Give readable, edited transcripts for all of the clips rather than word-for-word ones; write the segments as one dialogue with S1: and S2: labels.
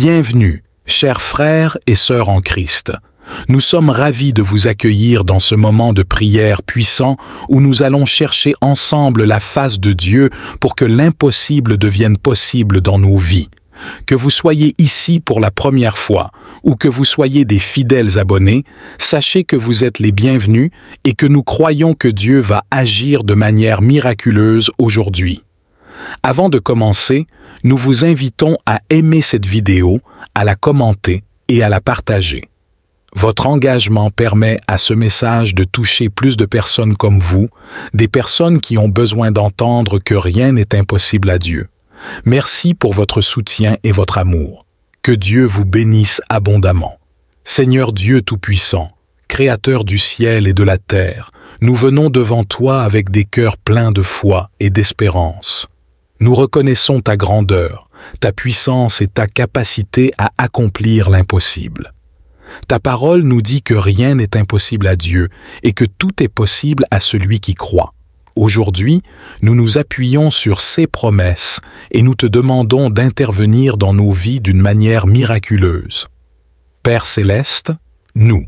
S1: Bienvenue, chers frères et sœurs en Christ. Nous sommes ravis de vous accueillir dans ce moment de prière puissant où nous allons chercher ensemble la face de Dieu pour que l'impossible devienne possible dans nos vies. Que vous soyez ici pour la première fois ou que vous soyez des fidèles abonnés, sachez que vous êtes les bienvenus et que nous croyons que Dieu va agir de manière miraculeuse aujourd'hui. Avant de commencer, nous vous invitons à aimer cette vidéo, à la commenter et à la partager. Votre engagement permet à ce message de toucher plus de personnes comme vous, des personnes qui ont besoin d'entendre que rien n'est impossible à Dieu. Merci pour votre soutien et votre amour. Que Dieu vous bénisse abondamment. Seigneur Dieu Tout-Puissant, Créateur du ciel et de la terre, nous venons devant toi avec des cœurs pleins de foi et d'espérance. Nous reconnaissons ta grandeur, ta puissance et ta capacité à accomplir l'impossible. Ta parole nous dit que rien n'est impossible à Dieu et que tout est possible à celui qui croit. Aujourd'hui, nous nous appuyons sur ces promesses et nous te demandons d'intervenir dans nos vies d'une manière miraculeuse. Père céleste, nous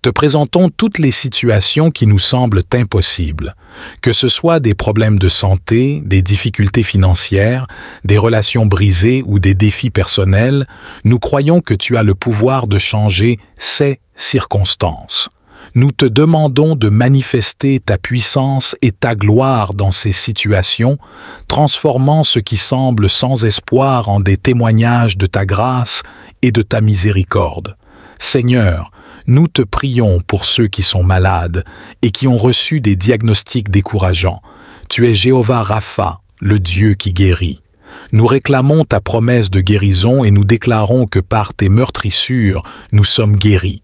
S1: te présentons toutes les situations qui nous semblent impossibles, que ce soit des problèmes de santé, des difficultés financières, des relations brisées ou des défis personnels. Nous croyons que tu as le pouvoir de changer ces circonstances. Nous te demandons de manifester ta puissance et ta gloire dans ces situations, transformant ce qui semble sans espoir en des témoignages de ta grâce et de ta miséricorde. Seigneur, nous te prions pour ceux qui sont malades et qui ont reçu des diagnostics décourageants. Tu es Jéhovah Rapha, le Dieu qui guérit. Nous réclamons ta promesse de guérison et nous déclarons que par tes meurtrissures, nous sommes guéris.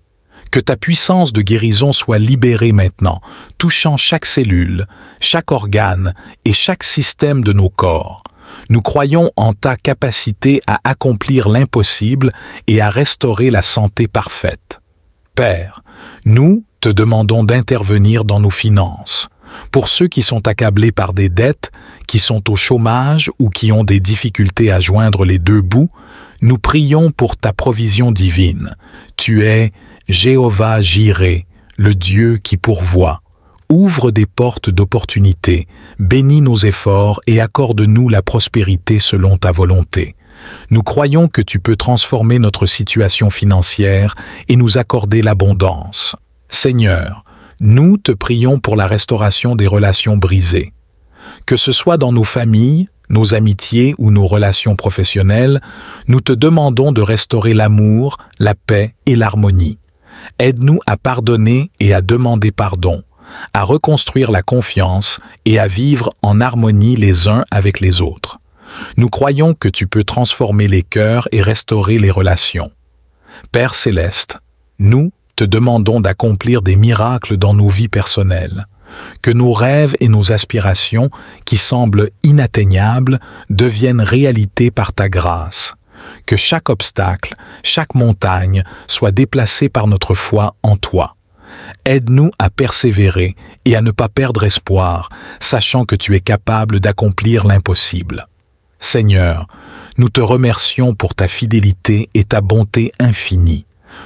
S1: Que ta puissance de guérison soit libérée maintenant, touchant chaque cellule, chaque organe et chaque système de nos corps. Nous croyons en ta capacité à accomplir l'impossible et à restaurer la santé parfaite. Père, nous te demandons d'intervenir dans nos finances. Pour ceux qui sont accablés par des dettes, qui sont au chômage ou qui ont des difficultés à joindre les deux bouts, nous prions pour ta provision divine. Tu es Jéhovah Jireh, le Dieu qui pourvoit. Ouvre des portes d'opportunité, bénis nos efforts et accorde-nous la prospérité selon ta volonté. Nous croyons que tu peux transformer notre situation financière et nous accorder l'abondance. Seigneur, nous te prions pour la restauration des relations brisées. Que ce soit dans nos familles, nos amitiés ou nos relations professionnelles, nous te demandons de restaurer l'amour, la paix et l'harmonie. Aide-nous à pardonner et à demander pardon, à reconstruire la confiance et à vivre en harmonie les uns avec les autres. Nous croyons que tu peux transformer les cœurs et restaurer les relations. Père céleste, nous te demandons d'accomplir des miracles dans nos vies personnelles. Que nos rêves et nos aspirations, qui semblent inatteignables, deviennent réalité par ta grâce. Que chaque obstacle, chaque montagne soit déplacé par notre foi en toi. Aide-nous à persévérer et à ne pas perdre espoir, sachant que tu es capable d'accomplir l'impossible. Seigneur, nous te remercions pour ta fidélité et ta bonté infinie.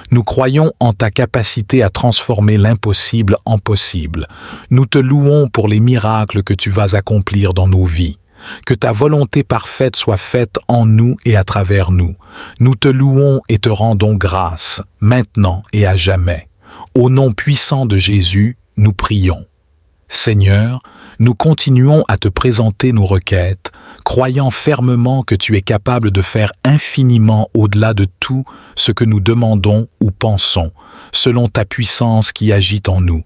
S1: Nous croyons en ta capacité à transformer l'impossible en possible. Nous te louons pour les miracles que tu vas accomplir dans nos vies. Que ta volonté parfaite soit faite en nous et à travers nous. Nous te louons et te rendons grâce, maintenant et à jamais. Au nom puissant de Jésus, nous prions. Seigneur, nous continuons à te présenter nos requêtes, croyant fermement que tu es capable de faire infiniment au-delà de tout ce que nous demandons ou pensons, selon ta puissance qui agit en nous.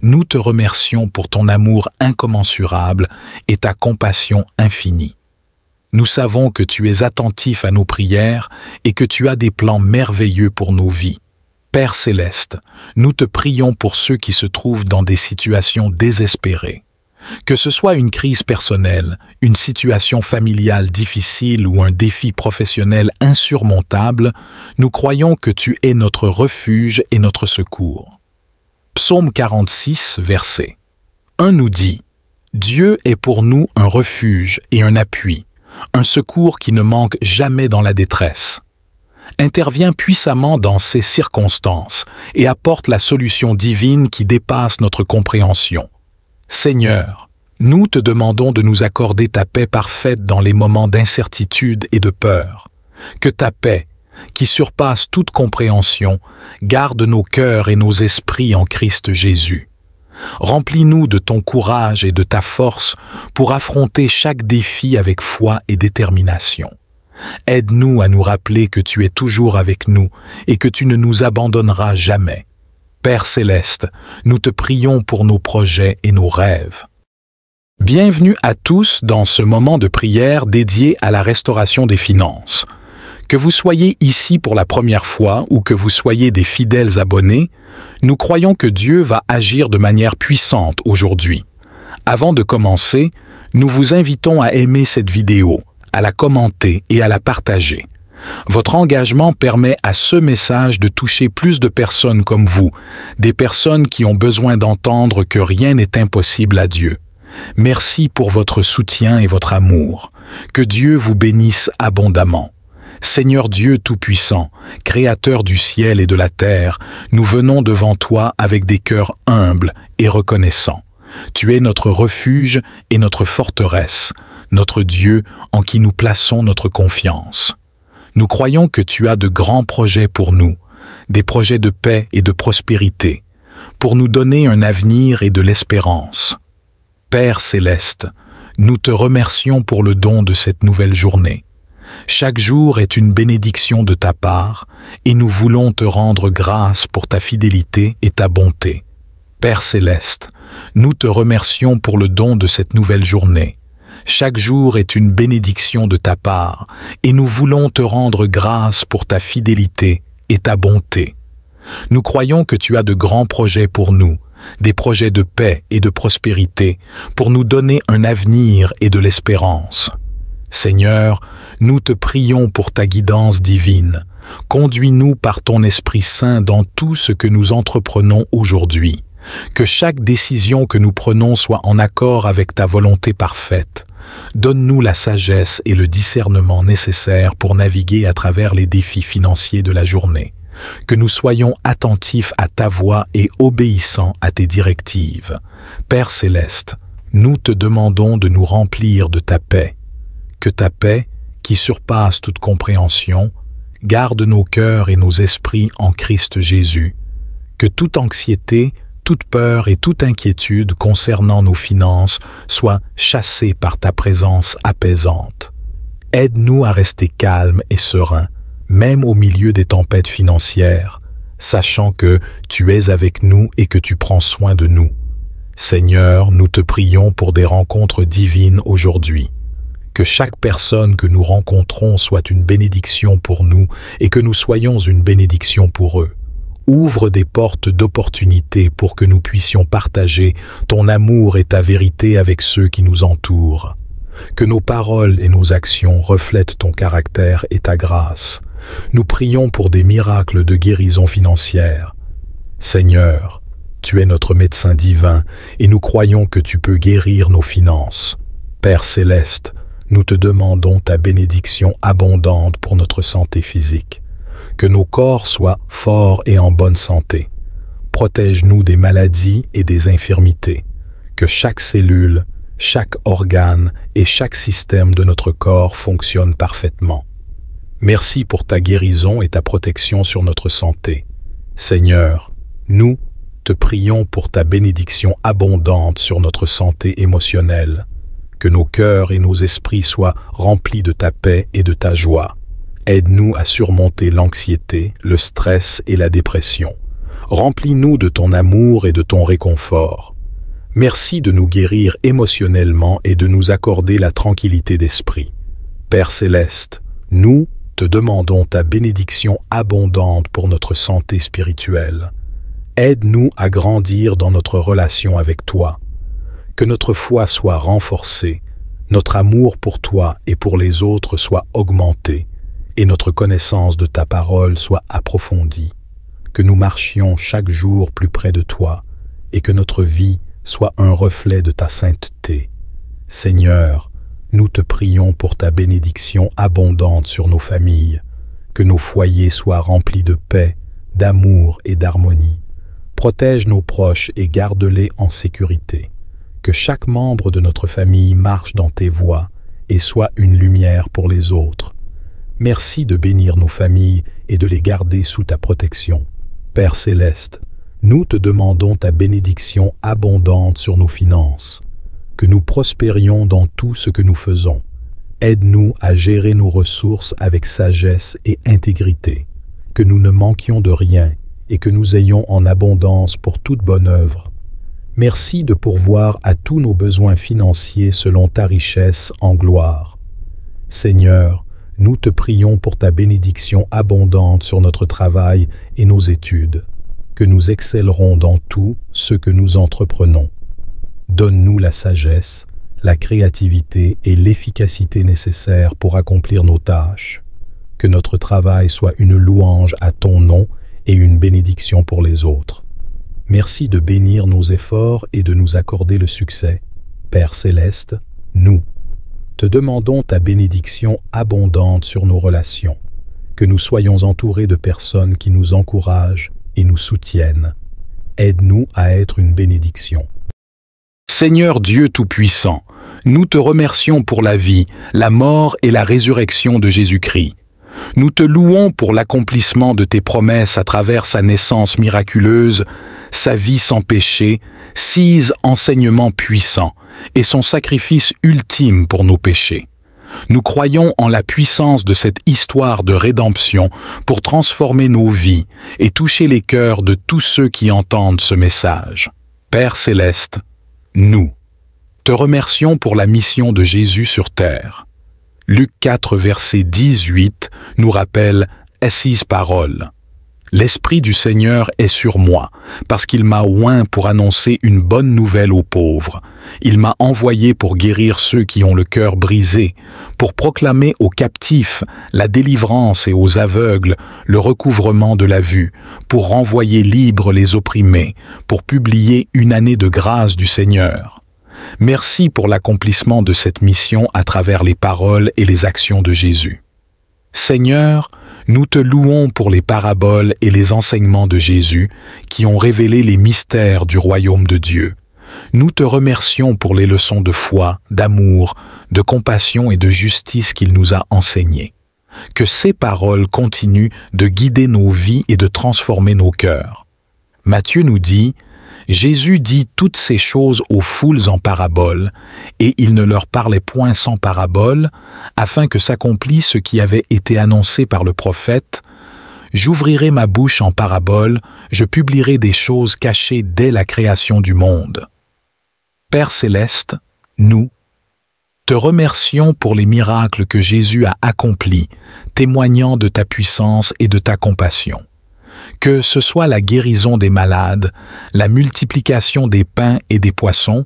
S1: Nous te remercions pour ton amour incommensurable et ta compassion infinie. Nous savons que tu es attentif à nos prières et que tu as des plans merveilleux pour nos vies. Père céleste, nous te prions pour ceux qui se trouvent dans des situations désespérées. Que ce soit une crise personnelle, une situation familiale difficile ou un défi professionnel insurmontable, nous croyons que tu es notre refuge et notre secours. Psaume 46, verset 1 nous dit « Dieu est pour nous un refuge et un appui, un secours qui ne manque jamais dans la détresse. » intervient puissamment dans ces circonstances et apporte la solution divine qui dépasse notre compréhension. Seigneur, nous te demandons de nous accorder ta paix parfaite dans les moments d'incertitude et de peur. Que ta paix, qui surpasse toute compréhension, garde nos cœurs et nos esprits en Christ Jésus. Remplis-nous de ton courage et de ta force pour affronter chaque défi avec foi et détermination. Aide-nous à nous rappeler que tu es toujours avec nous et que tu ne nous abandonneras jamais. Père céleste, nous te prions pour nos projets et nos rêves. Bienvenue à tous dans ce moment de prière dédié à la restauration des finances. Que vous soyez ici pour la première fois ou que vous soyez des fidèles abonnés, nous croyons que Dieu va agir de manière puissante aujourd'hui. Avant de commencer, nous vous invitons à aimer cette vidéo, à la commenter et à la partager. Votre engagement permet à ce message de toucher plus de personnes comme vous, des personnes qui ont besoin d'entendre que rien n'est impossible à Dieu. Merci pour votre soutien et votre amour. Que Dieu vous bénisse abondamment. Seigneur Dieu Tout-Puissant, Créateur du ciel et de la terre, nous venons devant toi avec des cœurs humbles et reconnaissants. Tu es notre refuge et notre forteresse, notre Dieu en qui nous plaçons notre confiance. Nous croyons que tu as de grands projets pour nous, des projets de paix et de prospérité, pour nous donner un avenir et de l'espérance. Père céleste, nous te remercions pour le don de cette nouvelle journée. Chaque jour est une bénédiction de ta part, et nous voulons te rendre grâce pour ta fidélité et ta bonté. Père céleste, nous te remercions pour le don de cette nouvelle journée. Chaque jour est une bénédiction de ta part, et nous voulons te rendre grâce pour ta fidélité et ta bonté. Nous croyons que tu as de grands projets pour nous, des projets de paix et de prospérité, pour nous donner un avenir et de l'espérance. Seigneur, nous te prions pour ta guidance divine. Conduis-nous par ton Esprit Saint dans tout ce que nous entreprenons aujourd'hui. Que chaque décision que nous prenons soit en accord avec ta volonté parfaite. Donne-nous la sagesse et le discernement nécessaires pour naviguer à travers les défis financiers de la journée. Que nous soyons attentifs à ta voix et obéissants à tes directives. Père céleste, nous te demandons de nous remplir de ta paix. Que ta paix, qui surpasse toute compréhension, garde nos cœurs et nos esprits en Christ Jésus. Que toute anxiété, toute peur et toute inquiétude concernant nos finances soient chassées par ta présence apaisante. Aide-nous à rester calmes et sereins, même au milieu des tempêtes financières, sachant que tu es avec nous et que tu prends soin de nous. Seigneur, nous te prions pour des rencontres divines aujourd'hui. Que chaque personne que nous rencontrons soit une bénédiction pour nous et que nous soyons une bénédiction pour eux. Ouvre des portes d'opportunité pour que nous puissions partager ton amour et ta vérité avec ceux qui nous entourent. Que nos paroles et nos actions reflètent ton caractère et ta grâce. Nous prions pour des miracles de guérison financière. Seigneur, tu es notre médecin divin et nous croyons que tu peux guérir nos finances. Père céleste, nous te demandons ta bénédiction abondante pour notre santé physique. Que nos corps soient forts et en bonne santé. Protège-nous des maladies et des infirmités. Que chaque cellule, chaque organe et chaque système de notre corps fonctionne parfaitement. Merci pour ta guérison et ta protection sur notre santé. Seigneur, nous te prions pour ta bénédiction abondante sur notre santé émotionnelle. Que nos cœurs et nos esprits soient remplis de ta paix et de ta joie. Aide-nous à surmonter l'anxiété, le stress et la dépression. Remplis-nous de ton amour et de ton réconfort. Merci de nous guérir émotionnellement et de nous accorder la tranquillité d'esprit. Père céleste, nous te demandons ta bénédiction abondante pour notre santé spirituelle. Aide-nous à grandir dans notre relation avec toi. Que notre foi soit renforcée, notre amour pour toi et pour les autres soit augmenté, et notre connaissance de ta parole soit approfondie. Que nous marchions chaque jour plus près de toi, et que notre vie soit un reflet de ta sainteté. Seigneur, nous te prions pour ta bénédiction abondante sur nos familles. que nos foyers soient remplis de paix, d'amour et d'harmonie. Protège nos proches et garde-les en sécurité. Que chaque membre de notre famille marche dans tes voies et soit une lumière pour les autres. Merci de bénir nos familles et de les garder sous ta protection. Père céleste, nous te demandons ta bénédiction abondante sur nos finances, que nous prospérions dans tout ce que nous faisons. Aide-nous à gérer nos ressources avec sagesse et intégrité, que nous ne manquions de rien et que nous ayons en abondance pour toute bonne œuvre. Merci de pourvoir à tous nos besoins financiers selon ta richesse en gloire. Seigneur, nous te prions pour ta bénédiction abondante sur notre travail et nos études, que nous excellerons dans tout ce que nous entreprenons. Donne-nous la sagesse, la créativité et l'efficacité nécessaires pour accomplir nos tâches. Que notre travail soit une louange à ton nom et une bénédiction pour les autres. Merci de bénir nos efforts et de nous accorder le succès. Père céleste, nous te demandons ta bénédiction abondante sur nos relations, que nous soyons entourés de personnes qui nous encouragent et nous soutiennent. Aide-nous à être une bénédiction.
S2: Seigneur Dieu Tout-Puissant, nous te remercions pour la vie, la mort et la résurrection de Jésus-Christ. Nous te louons pour l'accomplissement de tes promesses à travers sa naissance miraculeuse, sa vie sans péché, 6 enseignements puissants et son sacrifice ultime pour nos péchés. Nous croyons en la puissance de cette histoire de rédemption pour transformer nos vies et toucher les cœurs de tous ceux qui entendent ce message. Père céleste, nous te remercions pour la mission de Jésus sur terre. Luc 4, verset 18 nous rappelle ces paroles. L'Esprit du Seigneur est sur moi, parce qu'il m'a oint pour annoncer une bonne nouvelle aux pauvres. Il m'a envoyé pour guérir ceux qui ont le cœur brisé, pour proclamer aux captifs la délivrance et aux aveugles le recouvrement de la vue, pour renvoyer libres les opprimés, pour publier une année de grâce du Seigneur. Merci pour l'accomplissement de cette mission à travers les paroles et les actions de Jésus. Seigneur, nous te louons pour les paraboles et les enseignements de Jésus qui ont révélé les mystères du royaume de Dieu. Nous te remercions pour les leçons de foi, d'amour, de compassion et de justice qu'il nous a enseignées. Que ces paroles continuent de guider nos vies et de transformer nos cœurs. Matthieu nous dit « Jésus dit toutes ces choses aux foules en paraboles, et il ne leur parlait point sans parabole, afin que s'accomplisse ce qui avait été annoncé par le prophète. J'ouvrirai ma bouche en parabole, je publierai des choses cachées dès la création du monde. » Père céleste, nous te remercions pour les miracles que Jésus a accomplis, témoignant de ta puissance et de ta compassion. Que ce soit la guérison des malades, la multiplication des pains et des poissons,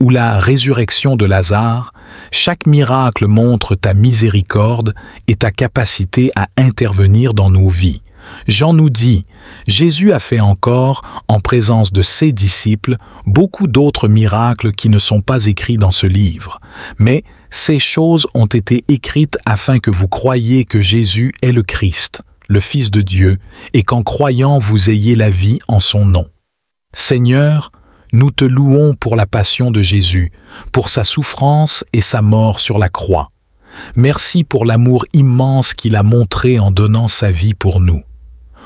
S2: ou la résurrection de Lazare, chaque miracle montre ta miséricorde et ta capacité à intervenir dans nos vies. Jean nous dit, Jésus a fait encore, en présence de ses disciples, beaucoup d'autres miracles qui ne sont pas écrits dans ce livre. Mais ces choses ont été écrites afin que vous croyiez que Jésus est le Christ, le Fils de Dieu, et qu'en croyant vous ayez la vie en son nom. Seigneur, nous te louons pour la passion de Jésus, pour sa souffrance et sa mort sur la croix. Merci pour l'amour immense qu'il a montré en donnant sa vie pour nous.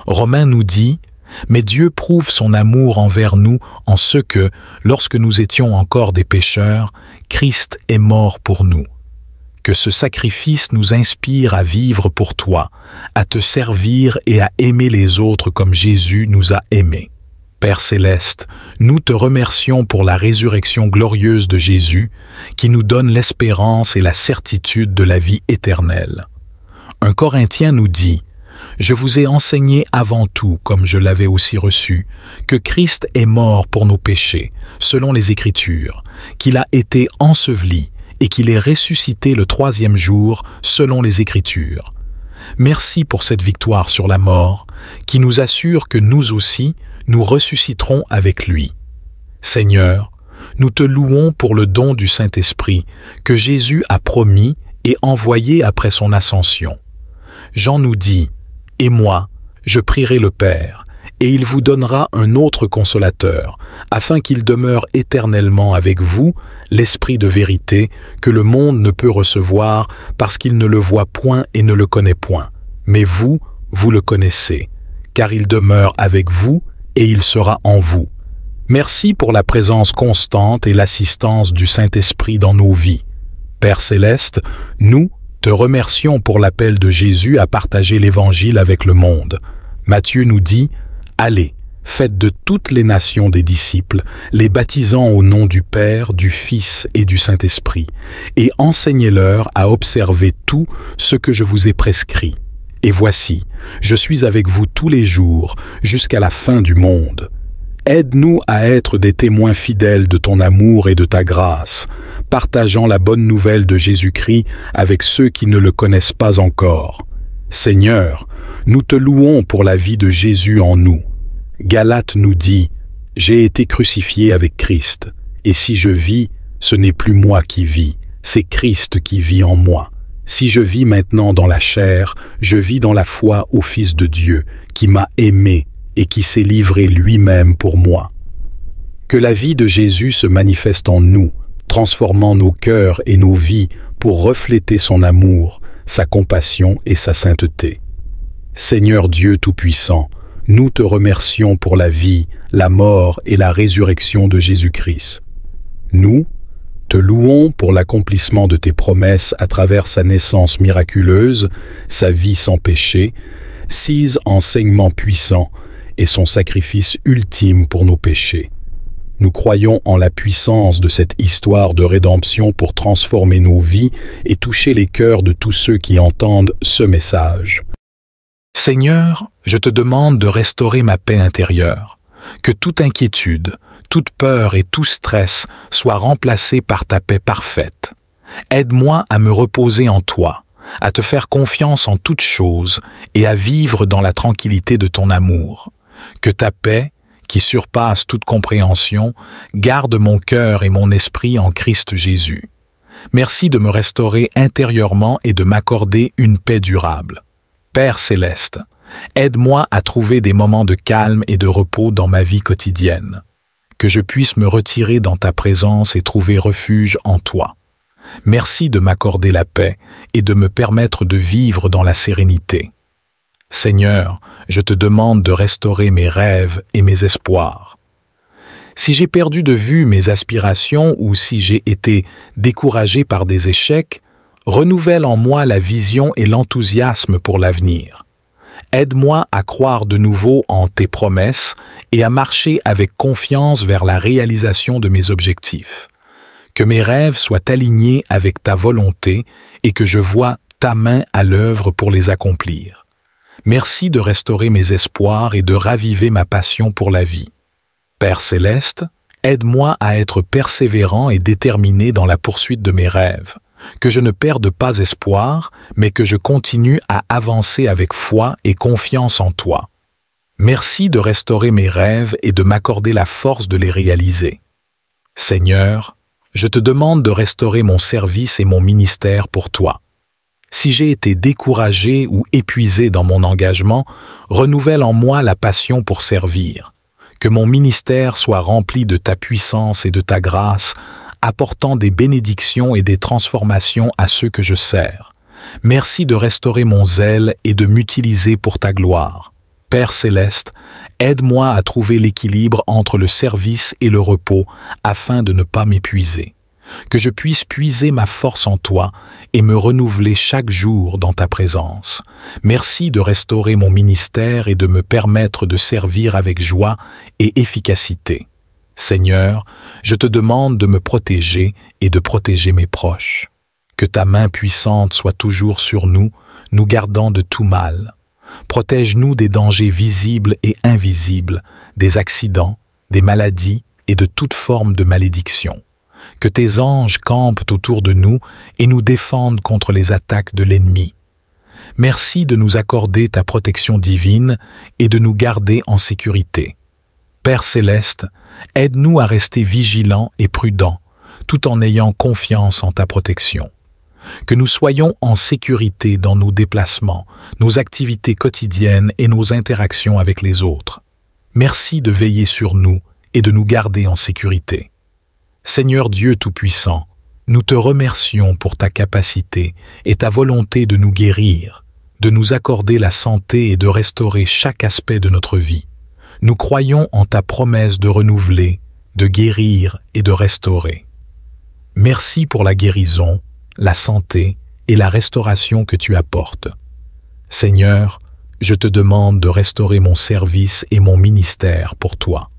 S2: Romains nous dit, « Mais Dieu prouve son amour envers nous en ce que, lorsque nous étions encore des pécheurs, Christ est mort pour nous. » Que ce sacrifice nous inspire à vivre pour toi, à te servir et à aimer les autres comme Jésus nous a aimés. Père céleste, nous te remercions pour la résurrection glorieuse de Jésus qui nous donne l'espérance et la certitude de la vie éternelle. Un Corinthien nous dit, « Je vous ai enseigné avant tout, comme je l'avais aussi reçu, que Christ est mort pour nos péchés, selon les Écritures, qu'il a été enseveli, et qu'il est ressuscité le 3e jour selon les Écritures. Merci pour cette victoire sur la mort, qui nous assure que nous aussi, nous ressusciterons avec lui. Seigneur, nous te louons pour le don du Saint-Esprit que Jésus a promis et envoyé après son ascension. Jean nous dit,
S1: Et moi, je prierai le Père, et il vous donnera un autre consolateur, afin qu'il demeure éternellement avec vous, l'Esprit de vérité, que le monde ne peut recevoir parce qu'il ne le voit point et ne le connaît point. Mais vous, vous le connaissez, car il demeure avec vous et il sera en vous. Merci pour la présence constante et l'assistance du Saint-Esprit dans nos vies. Père céleste, nous te remercions pour l'appel de Jésus à partager l'Évangile avec le monde. Matthieu nous dit « Allez, faites de toutes les nations des disciples, les baptisant au nom du Père, du Fils et du Saint-Esprit, et enseignez-leur à observer tout ce que je vous ai prescrit. Et voici, je suis avec vous tous les jours, jusqu'à la fin du monde. » Aide-nous à être des témoins fidèles de ton amour et de ta grâce, partageant la bonne nouvelle de Jésus-Christ avec ceux qui ne le connaissent pas encore. Seigneur, nous te louons pour la vie de Jésus en nous. Galates nous dit « J'ai été crucifié avec Christ, et si je vis, ce n'est plus moi qui vis, c'est Christ qui vit en moi. Si je vis maintenant dans la chair, je vis dans la foi au Fils de Dieu, qui m'a aimé et qui s'est livré lui-même pour moi. » Que la vie de Jésus se manifeste en nous, transformant nos cœurs et nos vies pour refléter son amour, sa compassion et sa sainteté. Seigneur Dieu Tout-Puissant, nous te remercions pour la vie, la mort et la résurrection de Jésus-Christ. Nous te louons pour l'accomplissement de tes promesses à travers sa naissance miraculeuse, sa vie sans péché, ses enseignements puissants et son sacrifice ultime pour nos péchés. Nous croyons en la puissance de cette histoire de rédemption pour transformer nos vies et toucher les cœurs de tous ceux qui entendent ce message. Seigneur, je te demande de restaurer ma paix intérieure, que toute inquiétude, toute peur et tout stress soient remplacés par ta paix parfaite. Aide-moi à me reposer en toi, à te faire confiance en toutes choses et à vivre dans la tranquillité de ton amour. Que ta paix, qui surpasse toute compréhension, garde mon cœur et mon esprit en Christ Jésus. Merci de me restaurer intérieurement et de m'accorder une paix durable. Père céleste, aide-moi à trouver des moments de calme et de repos dans ma vie quotidienne. Que je puisse me retirer dans ta présence et trouver refuge en toi. Merci de m'accorder la paix et de me permettre de vivre dans la sérénité. Seigneur, je te demande de restaurer mes rêves et mes espoirs. Si j'ai perdu de vue mes aspirations ou si j'ai été découragé par des échecs, renouvelle en moi la vision et l'enthousiasme pour l'avenir. Aide-moi à croire de nouveau en tes promesses et à marcher avec confiance vers la réalisation de mes objectifs. Que mes rêves soient alignés avec ta volonté et que je voie ta main à l'œuvre pour les accomplir. Merci de restaurer mes espoirs et de raviver ma passion pour la vie. Père céleste, aide-moi à être persévérant et déterminé dans la poursuite de mes rêves. Que je ne perde pas espoir, mais que je continue à avancer avec foi et confiance en toi. Merci de restaurer mes rêves et de m'accorder la force de les réaliser. Seigneur, je te demande de restaurer mon service et mon ministère pour toi. Si j'ai été découragé ou épuisé dans mon engagement, renouvelle en moi la passion pour servir. Que mon ministère soit rempli de ta puissance et de ta grâce, apportant des bénédictions et des transformations à ceux que je sers. Merci de restaurer mon zèle et de m'utiliser pour ta gloire. Père céleste, aide-moi à trouver l'équilibre entre le service et le repos afin de ne pas m'épuiser. Que je puisse puiser ma force en toi et me renouveler chaque jour dans ta présence. Merci de restaurer mon ministère et de me permettre de servir avec joie et efficacité. Seigneur, je te demande de me protéger et de protéger mes proches. Que ta main puissante soit toujours sur nous, nous gardant de tout mal. Protège-nous des dangers visibles et invisibles, des accidents, des maladies et de toute forme de malédiction. Que tes anges campent autour de nous et nous défendent contre les attaques de l'ennemi. Merci de nous accorder ta protection divine et de nous garder en sécurité. Père céleste, aide-nous à rester vigilants et prudents, tout en ayant confiance en ta protection. que nous soyons en sécurité dans nos déplacements, nos activités quotidiennes et nos interactions avec les autres. Merci de veiller sur nous et de nous garder en sécurité. Seigneur Dieu Tout-Puissant, nous te remercions pour ta capacité et ta volonté de nous guérir, de nous accorder la santé et de restaurer chaque aspect de notre vie. Nous croyons en ta promesse de renouveler, de guérir et de restaurer. Merci pour la guérison, la santé et la restauration que tu apportes. Seigneur, je te demande de restaurer mon service et mon ministère pour toi.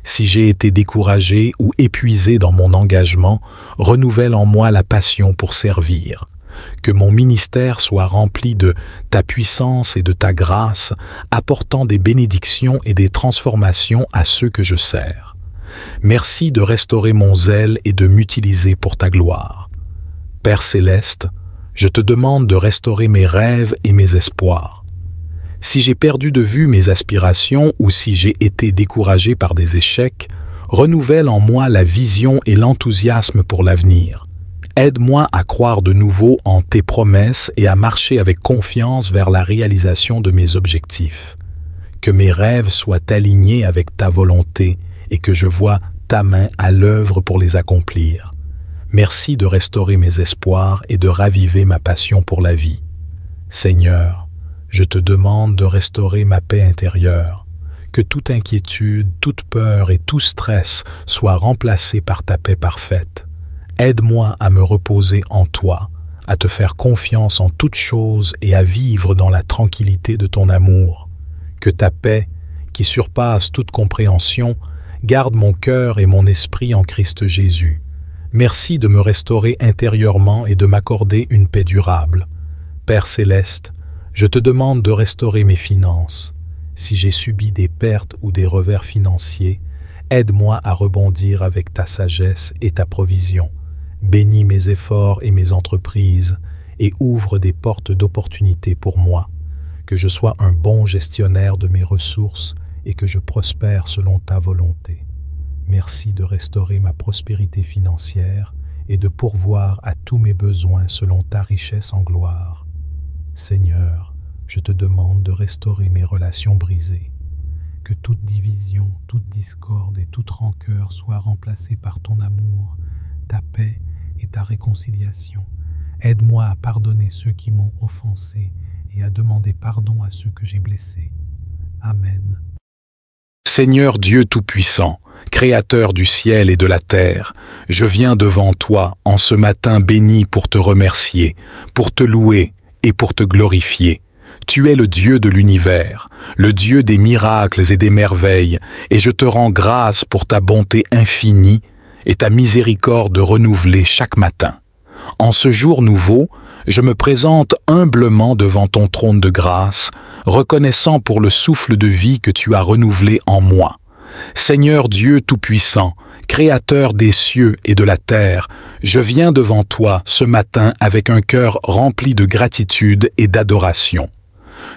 S1: Si j'ai été découragé ou épuisé dans mon engagement, renouvelle en moi la passion pour servir. Que mon ministère soit rempli de ta puissance et de ta grâce, apportant des bénédictions et des transformations à ceux que je sers. Merci de restaurer mon zèle et de m'utiliser pour ta gloire. Père céleste, je te demande de restaurer mes rêves et mes espoirs. Si j'ai perdu de vue mes aspirations ou si j'ai été découragé par des échecs, renouvelle en moi la vision et l'enthousiasme pour l'avenir. Aide-moi à croire de nouveau en tes promesses et à marcher avec confiance vers la réalisation de mes objectifs. Que mes rêves soient alignés avec ta volonté et que je vois ta main à l'œuvre pour les accomplir. Merci de restaurer mes espoirs et de raviver ma passion pour la vie. Seigneur, je te demande de restaurer ma paix intérieure, que toute inquiétude, toute peur et tout stress soient remplacés par ta paix parfaite. Aide-moi à me reposer en toi, à te faire confiance en toutes choses et à vivre dans la tranquillité de ton amour. Que ta paix, qui surpasse toute compréhension, garde mon cœur et mon esprit en Christ Jésus. Merci de me restaurer intérieurement et de m'accorder une paix durable. Père céleste, je te demande de restaurer mes finances. Si j'ai subi des pertes ou des revers financiers, aide-moi à rebondir avec ta sagesse et ta provision. Bénis mes efforts et mes entreprises et ouvre des portes d'opportunités pour moi. Que je sois un bon gestionnaire de mes ressources et que je prospère selon ta volonté. Merci de restaurer ma prospérité financière et de pourvoir à tous mes besoins selon ta richesse en gloire. Seigneur, je te demande de restaurer mes relations brisées. Que toute division, toute discorde et toute rancœur soient remplacées par ton amour, ta paix et ta réconciliation. Aide-moi à pardonner ceux qui m'ont offensé et à demander pardon à ceux que j'ai blessés. Amen.
S2: Seigneur Dieu Tout-Puissant, Créateur du ciel et de la terre, je viens devant toi en ce matin béni pour te remercier, pour te louer et pour te glorifier. Tu es le Dieu de l'univers, le Dieu des miracles et des merveilles, et je te rends grâce pour ta bonté infinie et ta miséricorde renouvelée chaque matin. En ce jour nouveau, je me présente humblement devant ton trône de grâce, reconnaissant pour le souffle de vie que tu as renouvelé en moi. Seigneur Dieu Tout-Puissant, Créateur des cieux et de la terre, je viens devant toi ce matin avec un cœur rempli de gratitude et d'adoration.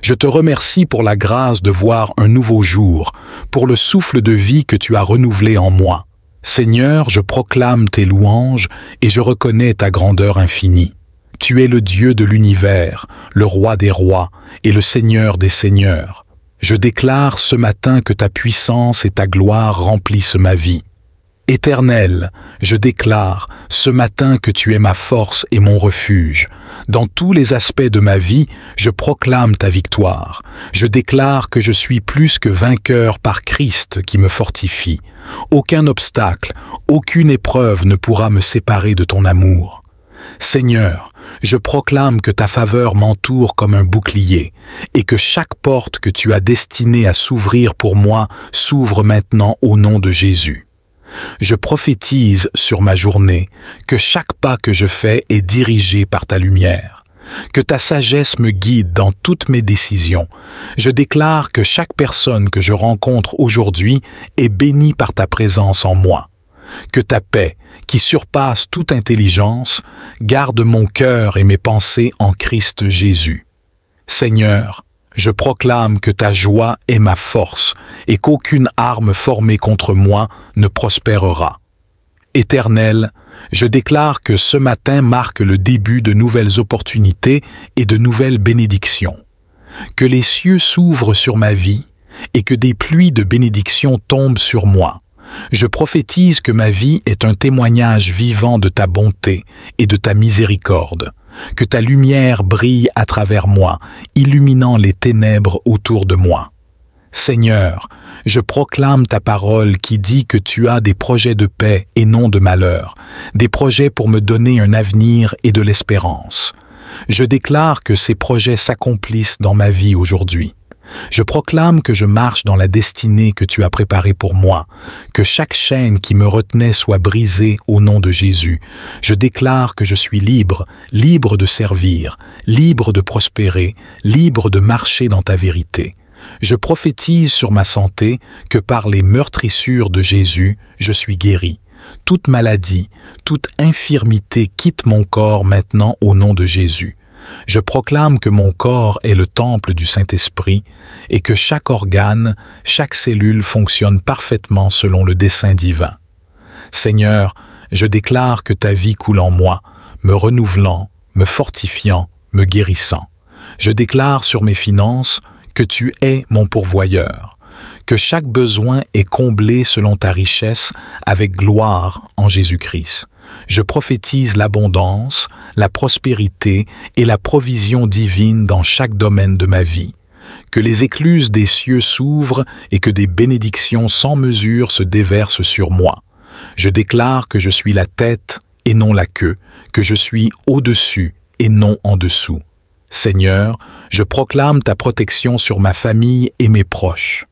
S2: Je te remercie pour la grâce de voir un nouveau jour, pour le souffle de vie que tu as renouvelé en moi. Seigneur, je proclame tes louanges et je reconnais ta grandeur infinie. Tu es le Dieu de l'univers, le Roi des rois et le Seigneur des seigneurs. Je déclare ce matin que ta puissance et ta gloire remplissent ma vie. Éternel, je déclare ce matin que tu es ma force et mon refuge. Dans tous les aspects de ma vie, je proclame ta victoire. Je déclare que je suis plus que vainqueur par Christ qui me fortifie. Aucun obstacle, aucune épreuve ne pourra me séparer de ton amour. Seigneur, je proclame que ta faveur m'entoure comme un bouclier et que chaque porte que tu as destinée à s'ouvrir pour moi s'ouvre maintenant au nom de Jésus. Je prophétise sur ma journée que chaque pas que je fais est dirigé par ta lumière, que ta sagesse me guide dans toutes mes décisions. Je déclare que chaque personne que je rencontre aujourd'hui est bénie par ta présence en moi. Que ta paix, qui surpasse toute intelligence, garde mon cœur et mes pensées en Christ Jésus. Seigneur, je proclame que ta joie est ma force et qu'aucune arme formée contre moi ne prospérera.
S1: Éternel, je déclare que ce matin marque le début de nouvelles opportunités et de nouvelles bénédictions. Que les cieux s'ouvrent sur ma vie et que des pluies de bénédictions tombent sur moi. Je prophétise que ma vie est un témoignage vivant de ta bonté et de ta miséricorde. Que ta lumière brille à travers moi, illuminant les ténèbres autour de moi. Seigneur, je proclame ta parole qui dit que tu as des projets de paix et non de malheur, des projets pour me donner un avenir et de l'espérance. Je déclare que ces projets s'accomplissent dans ma vie aujourd'hui. Je proclame que je marche dans la destinée que tu as préparée pour moi, que chaque chaîne qui me retenait soit brisée au nom de Jésus. Je déclare que je suis libre, libre de servir, libre de prospérer, libre de marcher dans ta vérité. Je prophétise sur ma santé que par les meurtrissures de Jésus, je suis guéri. Toute maladie, toute infirmité quitte mon corps maintenant au nom de Jésus. Je proclame que mon corps est le temple du Saint-Esprit et que chaque organe, chaque cellule fonctionne parfaitement selon le dessein divin. Seigneur, je déclare que ta vie coule en moi, me renouvelant, me fortifiant, me guérissant. Je déclare sur mes finances que tu es mon pourvoyeur, que chaque besoin est comblé selon ta richesse avec gloire en Jésus-Christ. Je prophétise l'abondance, la prospérité et la provision divine dans chaque domaine de ma vie. Que les écluses des cieux s'ouvrent et que des bénédictions sans mesure se déversent sur moi. Je déclare que je suis la tête et non la queue, que je suis au-dessus et non en dessous. Seigneur, je proclame ta protection sur ma famille et mes proches.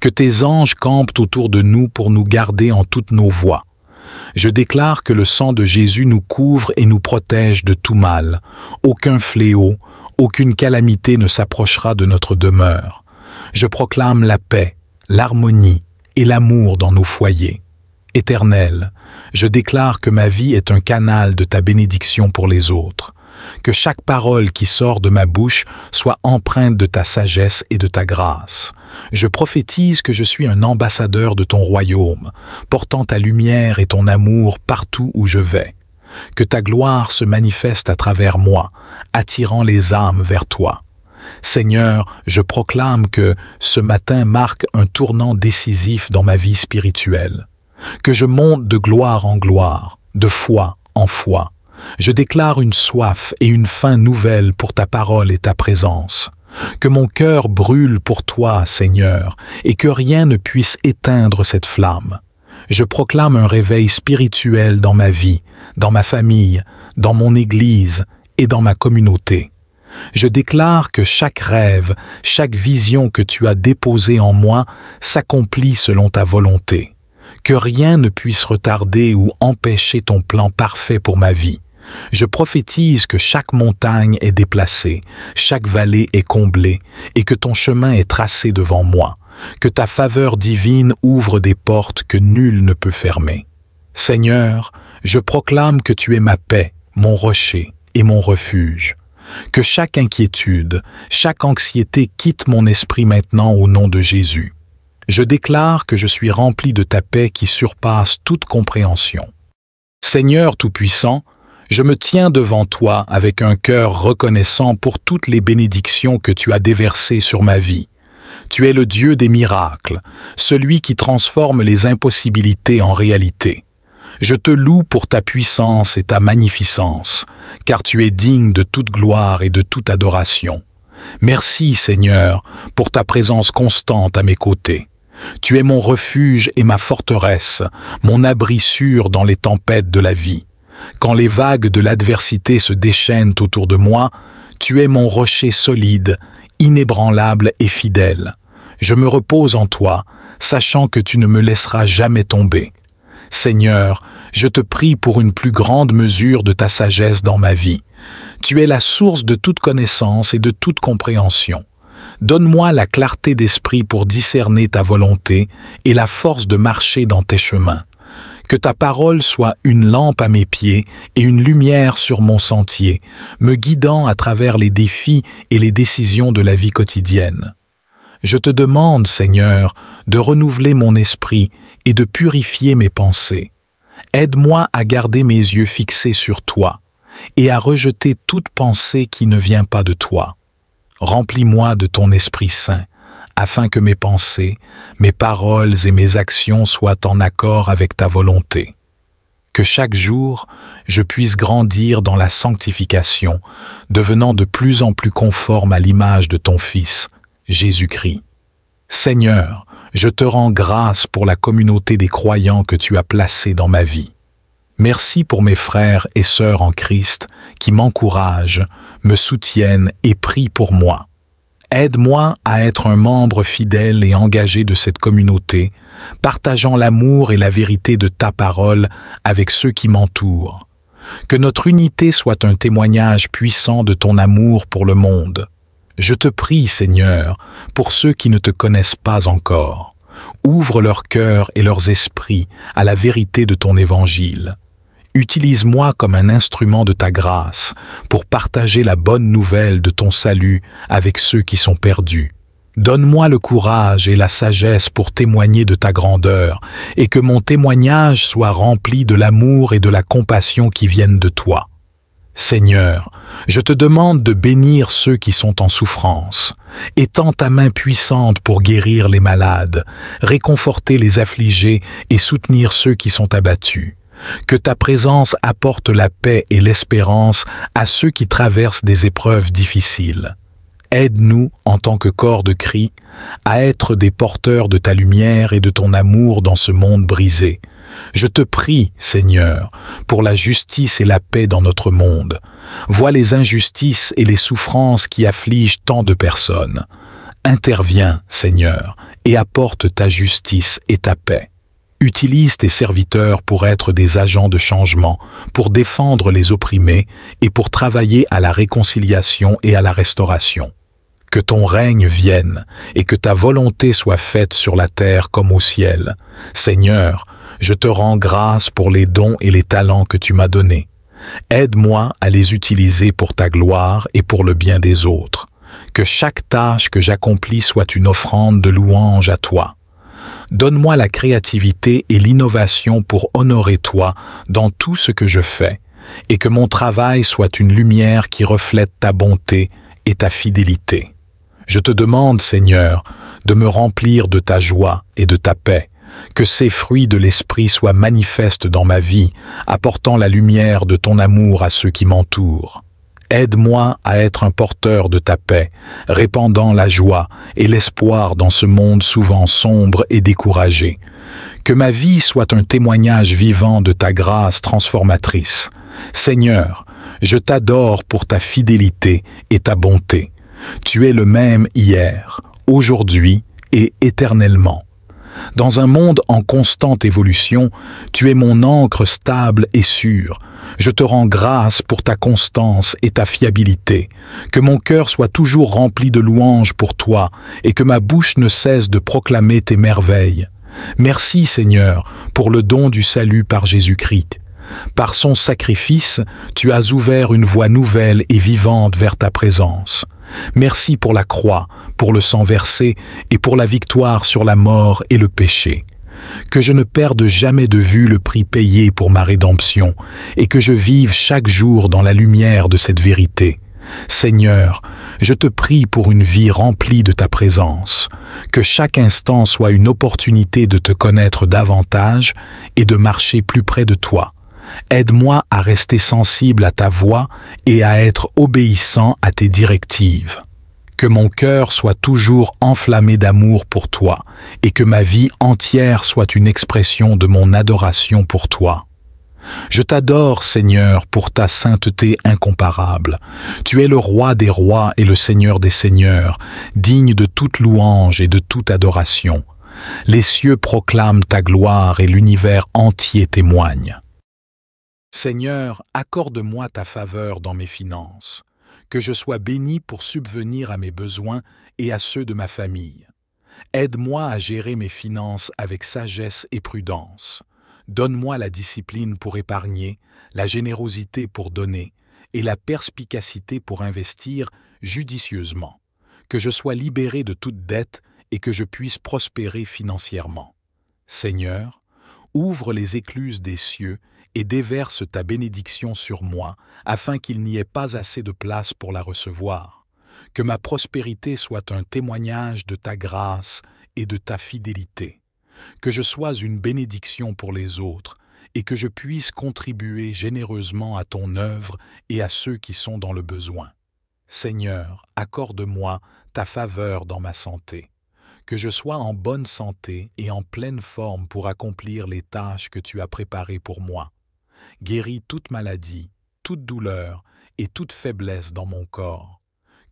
S1: Que tes anges campent autour de nous pour nous garder en toutes nos voies. Je déclare que le sang de Jésus nous couvre et nous protège de tout mal. Aucun fléau, aucune calamité ne s'approchera de notre demeure. Je proclame la paix, l'harmonie et l'amour dans nos foyers. Éternel, je déclare que ma vie est un canal de ta bénédiction pour les autres. Que chaque parole qui sort de ma bouche soit empreinte de ta sagesse et de ta grâce. Je prophétise que je suis un ambassadeur de ton royaume, portant ta lumière et ton amour partout où je vais. Que ta gloire se manifeste à travers moi, attirant les âmes vers toi. Seigneur, je proclame que ce matin marque un tournant décisif dans ma vie spirituelle. Que je monte de gloire en gloire, de foi en foi. Je déclare une soif et une faim nouvelle pour ta parole et ta présence. Que mon cœur brûle pour toi, Seigneur, et que rien ne puisse éteindre cette flamme. Je proclame un réveil spirituel dans ma vie, dans ma famille, dans mon Église et dans ma communauté. Je déclare que chaque rêve, chaque vision que tu as déposée en moi s'accomplit selon ta volonté. Que rien ne puisse retarder ou empêcher ton plan parfait pour ma vie. Je prophétise que chaque montagne est déplacée, chaque vallée est comblée, et que ton chemin est tracé devant moi, que ta faveur divine ouvre des portes que nul ne peut fermer. Seigneur, je proclame que tu es ma paix, mon rocher et mon refuge. Que chaque inquiétude, chaque anxiété quitte mon esprit maintenant au nom de Jésus. Je déclare que je suis rempli de ta paix qui surpasse toute compréhension. Seigneur Tout-Puissant, je me tiens devant toi avec un cœur reconnaissant pour toutes les bénédictions que tu as déversées sur ma vie. Tu es le Dieu des miracles, celui qui transforme les impossibilités en réalité. Je te loue pour ta puissance et ta magnificence, car tu es digne de toute gloire et de toute adoration. Merci, Seigneur, pour ta présence constante à mes côtés. Tu es mon refuge et ma forteresse, mon abri sûr dans les tempêtes de la vie. Quand les vagues de l'adversité se déchaînent autour de moi, tu es mon rocher solide, inébranlable et fidèle. Je me repose en toi, sachant que tu ne me laisseras jamais tomber. Seigneur, je te prie pour une plus grande mesure de ta sagesse dans ma vie. Tu es la source de toute connaissance et de toute compréhension. Donne-moi la clarté d'esprit pour discerner ta volonté et la force de marcher dans tes chemins. Que ta parole soit une lampe à mes pieds et une lumière sur mon sentier, me guidant à travers les défis et les décisions de la vie quotidienne. Je te demande, Seigneur, de renouveler mon esprit et de purifier mes pensées. Aide-moi à garder mes yeux fixés sur toi et à rejeter toute pensée qui ne vient pas de toi. Remplis-moi de ton Esprit Saint, afin que mes pensées, mes paroles et mes actions soient en accord avec ta volonté. Que chaque jour, je puisse grandir dans la sanctification, devenant de plus en plus conforme à l'image de ton Fils, Jésus-Christ. Seigneur, je te rends grâce pour la communauté des croyants que tu as placée dans ma vie. Merci pour mes frères et sœurs en Christ qui m'encouragent, me soutiennent et prient pour moi. Aide-moi à être un membre fidèle et engagé de cette communauté, partageant l'amour et la vérité de ta parole avec ceux qui m'entourent. Que notre unité soit un témoignage puissant de ton amour pour le monde. Je te prie, Seigneur, pour ceux qui ne te connaissent pas encore. Ouvre leur cœur et leurs esprits à la vérité de ton évangile. Utilise-moi comme un instrument de ta grâce pour partager la bonne nouvelle de ton salut avec ceux qui sont perdus. Donne-moi le courage et la sagesse pour témoigner de ta grandeur et que mon témoignage soit rempli de l'amour et de la compassion qui viennent de toi. Seigneur, je te demande de bénir ceux qui sont en souffrance. Étends ta main puissante pour guérir les malades, réconforter les affligés et soutenir ceux qui sont abattus. Que ta présence apporte la paix et l'espérance à ceux qui traversent des épreuves difficiles. Aide-nous, en tant que corps de Christ, à être des porteurs de ta lumière et de ton amour dans ce monde brisé. Je te prie, Seigneur, pour la justice et la paix dans notre monde. Vois les injustices et les souffrances qui affligent tant de personnes. Interviens, Seigneur, et apporte ta justice et ta paix. Utilise tes serviteurs pour être des agents de changement, pour défendre les opprimés et pour travailler à la réconciliation et à la restauration. Que ton règne vienne et que ta volonté soit faite sur la terre comme au ciel. Seigneur, je te rends grâce pour les dons et les talents que tu m'as donnés. Aide-moi à les utiliser pour ta gloire et pour le bien des autres. Que chaque tâche que j'accomplis soit une offrande de louange à toi. Donne-moi la créativité et l'innovation pour honorer toi dans tout ce que je fais, et que mon travail soit une lumière qui reflète ta bonté et ta fidélité. Je te demande, Seigneur, de me remplir de ta joie et de ta paix, que ces fruits de l'Esprit soient manifestes dans ma vie, apportant la lumière de ton amour à ceux qui m'entourent. Aide-moi à être un porteur de ta paix, répandant la joie et l'espoir dans ce monde souvent sombre et découragé. Que ma vie soit un témoignage vivant de ta grâce transformatrice. Seigneur, je t'adore pour ta fidélité et ta bonté. Tu es le même hier, aujourd'hui et éternellement. Dans un monde en constante évolution, tu es mon ancre stable et sûre. Je te rends grâce pour ta constance et ta fiabilité. Que mon cœur soit toujours rempli de louanges pour toi et que ma bouche ne cesse de proclamer tes merveilles. Merci, Seigneur, pour le don du salut par Jésus-Christ. Par son sacrifice, tu as ouvert une voie nouvelle et vivante vers ta présence. Merci pour la croix, pour le sang versé et pour la victoire sur la mort et le péché. Que je ne perde jamais de vue le prix payé pour ma rédemption et que je vive chaque jour dans la lumière de cette vérité. Seigneur, je te prie pour une vie remplie de ta présence, que chaque instant soit une opportunité de te connaître davantage et de marcher plus près de toi. Aide-moi à rester sensible à ta voix et à être obéissant à tes directives. Que mon cœur soit toujours enflammé d'amour pour toi et que ma vie entière soit une expression de mon adoration pour toi. Je t'adore, Seigneur, pour ta sainteté incomparable. Tu es le roi des rois et le Seigneur des seigneurs, digne de toute louange et de toute adoration. Les cieux proclament ta gloire et l'univers entier témoigne. Seigneur, accorde-moi ta faveur dans mes finances, que je sois béni pour subvenir à mes besoins et à ceux de ma famille. Aide-moi à gérer mes finances avec sagesse et prudence. Donne-moi la discipline pour épargner, la générosité pour donner et la perspicacité pour investir judicieusement. Que je sois libéré de toute dette et que je puisse prospérer financièrement. Seigneur, Ouvre les écluses des cieux et déverse ta bénédiction sur moi, afin qu'il n'y ait pas assez de place pour la recevoir. Que ma prospérité soit un témoignage de ta grâce et de ta fidélité. Que je sois une bénédiction pour les autres et que je puisse contribuer généreusement à ton œuvre et à ceux qui sont dans le besoin. Seigneur, accorde-moi ta faveur dans ma santé. Que je sois en bonne santé et en pleine forme pour accomplir les tâches que tu as préparées pour moi. Guéris toute maladie, toute douleur et toute faiblesse dans mon corps.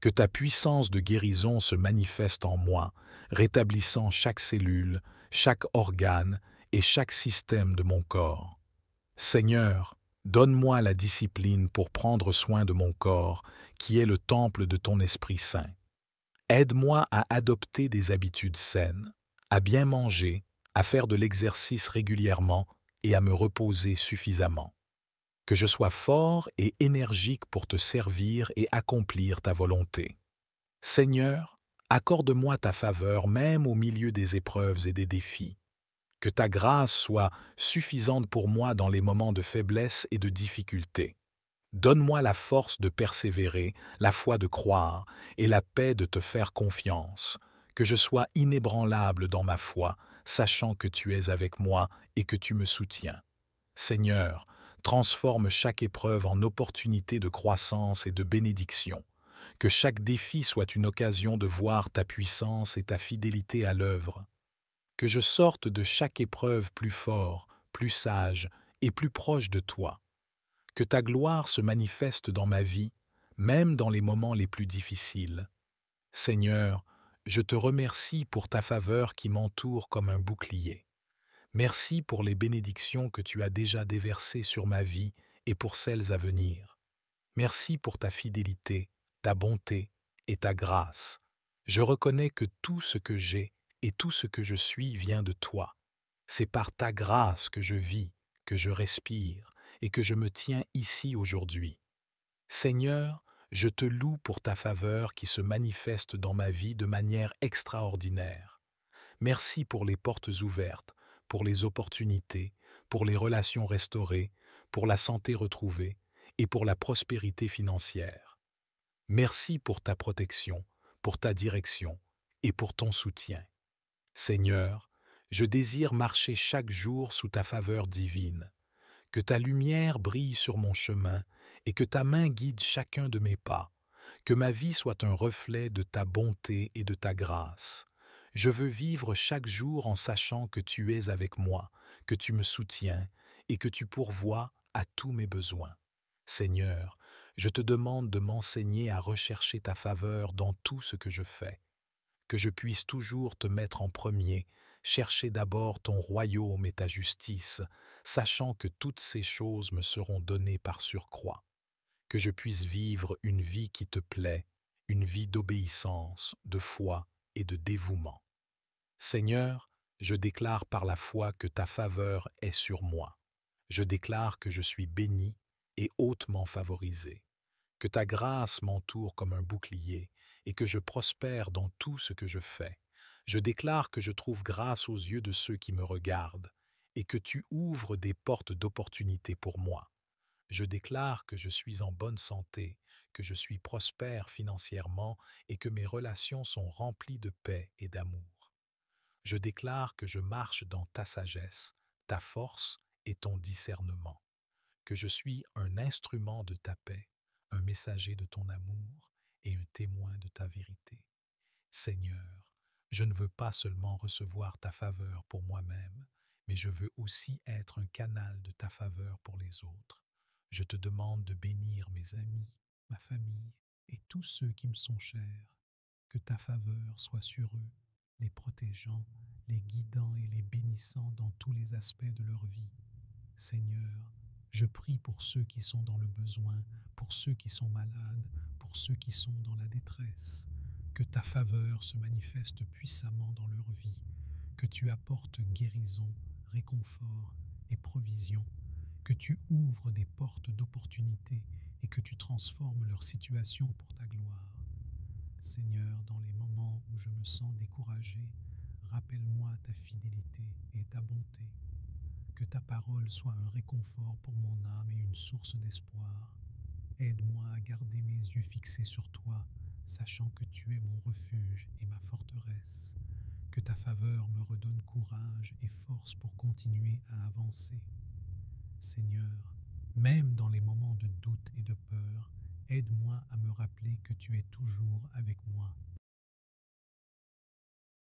S1: Que ta puissance de guérison se manifeste en moi, rétablissant chaque cellule, chaque organe et chaque système de mon corps. Seigneur, donne-moi la discipline pour prendre soin de mon corps, qui est le temple de ton Esprit Saint. Aide-moi à adopter des habitudes saines, à bien manger, à faire de l'exercice régulièrement et à me reposer suffisamment. Que je sois fort et énergique pour te servir et accomplir ta volonté. Seigneur, accorde-moi ta faveur même au milieu des épreuves et des défis. Que ta grâce soit suffisante pour moi dans les moments de faiblesse et de difficulté. Donne-moi la force de persévérer, la foi de croire et la paix de te faire confiance. Que je sois inébranlable dans ma foi, sachant que tu es avec moi et que tu me soutiens. Seigneur, transforme chaque épreuve en opportunité de croissance et de bénédiction. Que chaque défi soit une occasion de voir ta puissance et ta fidélité à l'œuvre. Que je sorte de chaque épreuve plus fort, plus sage et plus proche de toi. Que ta gloire se manifeste dans ma vie, même dans les moments les plus difficiles. Seigneur, je te remercie pour ta faveur qui m'entoure comme un bouclier. Merci pour les bénédictions que tu as déjà déversées sur ma vie et pour celles à venir. Merci pour ta fidélité, ta bonté et ta grâce. Je reconnais que tout ce que j'ai et tout ce que je suis vient de toi. C'est par ta grâce que je vis, que je respire et que je me tiens ici aujourd'hui. Seigneur, je te loue pour ta faveur qui se manifeste dans ma vie de manière extraordinaire. Merci pour les portes ouvertes, pour les opportunités, pour les relations restaurées, pour la santé retrouvée et pour la prospérité financière. Merci pour ta protection, pour ta direction et pour ton soutien. Seigneur, je désire marcher chaque jour sous ta faveur divine. Que ta lumière brille sur mon chemin et que ta main guide chacun de mes pas. Que ma vie soit un reflet de ta bonté et de ta grâce. Je veux vivre chaque jour en sachant que tu es avec moi, que tu me soutiens et que tu pourvois à tous mes besoins. Seigneur, je te demande de m'enseigner à rechercher ta faveur dans tout ce que je fais. Que je puisse toujours te mettre en premier, chercher d'abord ton royaume et ta justice, sachant que toutes ces choses me seront données par surcroît. Que je puisse vivre une vie qui te plaît, une vie d'obéissance, de foi et de dévouement. Seigneur, je déclare par la foi que ta faveur est sur moi. Je déclare que je suis béni et hautement favorisé. Que ta grâce m'entoure comme un bouclier et que je prospère dans tout ce que je fais. Je déclare que je trouve grâce aux yeux de ceux qui me regardent et que tu ouvres des portes d'opportunité pour moi. Je déclare que je suis en bonne santé, que je suis prospère financièrement et que mes relations sont remplies de paix et d'amour. Je déclare que je marche dans ta sagesse, ta force et ton discernement, que je suis un instrument de ta paix, un messager de ton amour et un témoin de ta vérité. Seigneur, je ne veux pas seulement recevoir ta faveur pour moi-même, mais je veux aussi être un canal de ta faveur pour les autres. Je te demande de bénir mes amis, ma famille et tous ceux qui me sont chers. Que ta faveur soit sur eux, les protégeant, les guidant et les bénissant dans tous les aspects de leur vie. Seigneur, je prie pour ceux qui sont dans le besoin, pour ceux qui sont malades, pour ceux qui sont dans la détresse. Que ta faveur se manifeste puissamment dans leur vie, que tu apportes guérison, réconfort et provision, que tu ouvres des portes d'opportunité et que tu transformes leur situation pour ta gloire. Seigneur, dans les moments où je me sens découragé, rappelle-moi ta fidélité et ta bonté.
S3: que ta parole soit un réconfort pour mon âme et une source d'espoir. Aide-moi à garder mes yeux fixés sur toi, sachant que tu es mon refuge et ma forteresse. Que ta faveur me redonne courage et force pour continuer à avancer. Seigneur, même dans les moments de doute et de peur, aide-moi à me rappeler que tu es toujours avec moi.